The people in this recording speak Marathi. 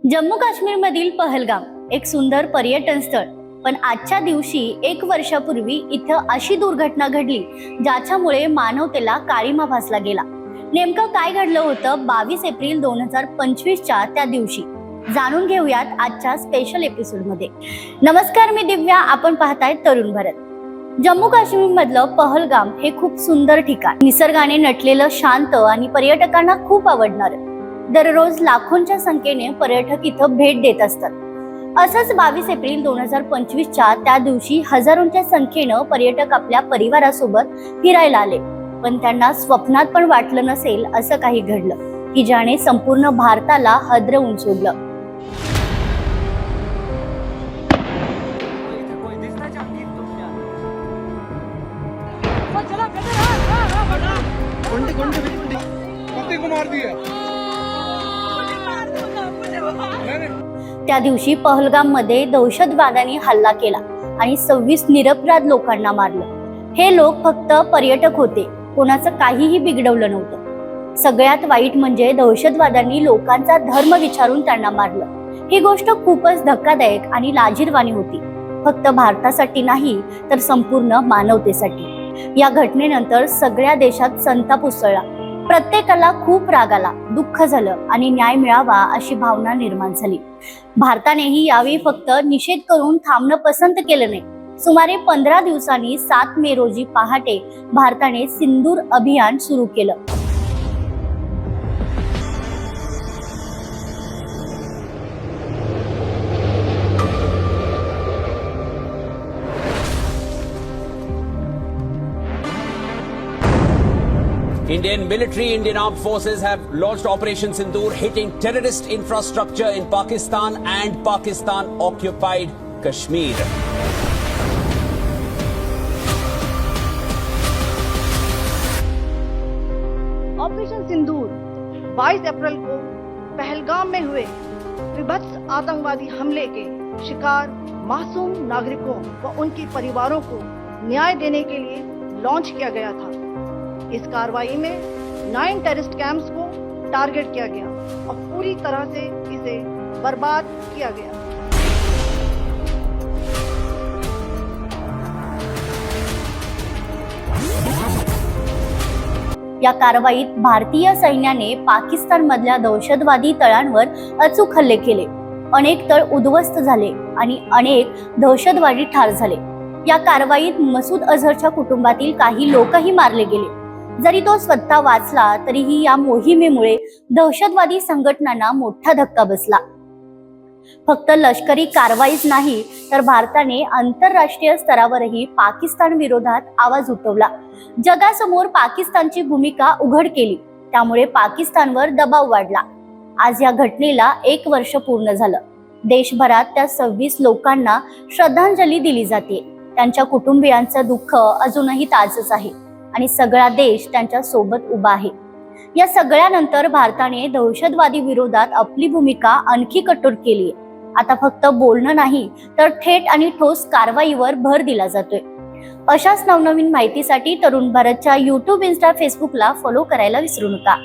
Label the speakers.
Speaker 1: जम्मू काश्मीर मधील पहलगाम एक सुंदर पर्यटन स्थळ, पण आजच्या दिवशी 1 वर्षापूर्वी इथं अशी दुर्घटना घडली ज्याच्यामुळे मानवतेला काळीमा फासला गेला। नेमकं काय घडलं होतं 22 एप्रिल 2025च्या त्या दिवशी जाणून घेऊयात आजच्या स्पेशल एपिसोड मध्ये। नमस्कार, मी दिव्या, आपण पाहताय तरुण भारत। जम्मू काश्मीर मधलं पहलगाम हे खूप सुंदर ठिकाण, निसर्गाने नटलेलं, शांत आणि पर्यटकांना खूप आवडणार। दररोज लाखोंच्या संख्येने पर्यटक इथं भेट देत असतात। असंच 22 एप्रिल 2025च्या त्या दिवशी हजारोंच्या संख्येनं पर्यटक आपल्या परिवारासोबत फिरायला आले, पण त्यांना स्वप्नात पण वाटलं नसेल असं काही घडलं की ज्याने संपूर्ण भारताला हादरवून सोडलं। त्या दिवशी पहलगाम मध्ये दहशतवाद्यांनी हल्ला केला आणि 26 निरपराध लोकांना मारलं। हे लोक फक्त पर्यटक होते, कोणाचं काहीही बिघडवलं नव्हतं। सगळ्यात वाईट म्हणजे दहशतवाद्यांनी लोकांचा धर्म विचारून त्यांना मारलं। ही गोष्ट खूपच धक्कादायक आणि लाजिरवाणी होती, फक्त भारतासाठी नाही तर संपूर्ण मानवतेसाठी। या घटनेनंतर सगळ्या देशात संताप उसळला, प्रत्येकाला खूप राग आला, दुःख झालं आणि न्याय मिळावा अशी भावना निर्माण झाली। भारतानेही यावेळी फक्त निषेध करून थांबणं पसंत केलं नाही। सुमारे 15 दिवसांनी 7 मे रोजी पहाटे भारताने सिंदूर अभियान सुरू केलं।
Speaker 2: Indian military, Indian armed forces have launched Operation Sindoor, hitting terrorist infrastructure in Pakistan and Pakistan-occupied Kashmir.
Speaker 3: Operation Sindoor 22 अप्रैल को पहलगाम में हुए विभत्स आतंकवादी हमले के शिकार मासूम नागरिकों व उनके परिवारों को न्याय देने के लिए लॉन्च किया गया था। इस कार्रवाई में 9 टेररिस्ट कैंप्स को टारगेट किया गया और पूरी तरह से इसे बर्बाद किया गया।
Speaker 1: या कारवाईत भारतीय सैन्याने पाकिस्तान मधल्या दहशतवादी तळांवर अचूक हल्ले केले। अनेक तळ उद्ध्वस्त झाले आणि अनेक दहशतवादी ठार झाले। या कारवाईत मसूद अझहरच्या कुटुंबातील काही लोकही मारले गेले। जरी तो स्वतः वाचला तरीही या मोहिमेमुळे दहशतवादी संघटनांना मोठा धक्का बसला। फक्त लष्करी कारवाईच नाही तर भारताने आंतरराष्ट्रीय स्तरावरही पाकिस्तान विरोधात आवाज उठवला। जगासमोर पाकिस्तानची भूमिका उघड केली, त्यामुळे पाकिस्तानवर दबाव वाढला। आज या घटनेला 1 वर्ष पूर्ण झालं। देशभरात त्या 26 लोकांना श्रद्धांजली दिली जाते। त्यांच्या कुटुंबियांचं दुःख अजूनही ताजंच आहे आणि सगळा देश त्यांच्या सोबत उभा आहे। या सगळ्यानंतर भारताने दहशतवादी विरोधात आपली भूमिका आणखी कठोर केली आहे। आता फक्त बोलणं नाही तर थेट आणि ठोस कारवाईवर भर दिला जातोय। अशाच नवनवीन माहितीसाठी तरुण भारतच्या YouTube, Insta, Facebookला फॉलो करायला विसरू नका।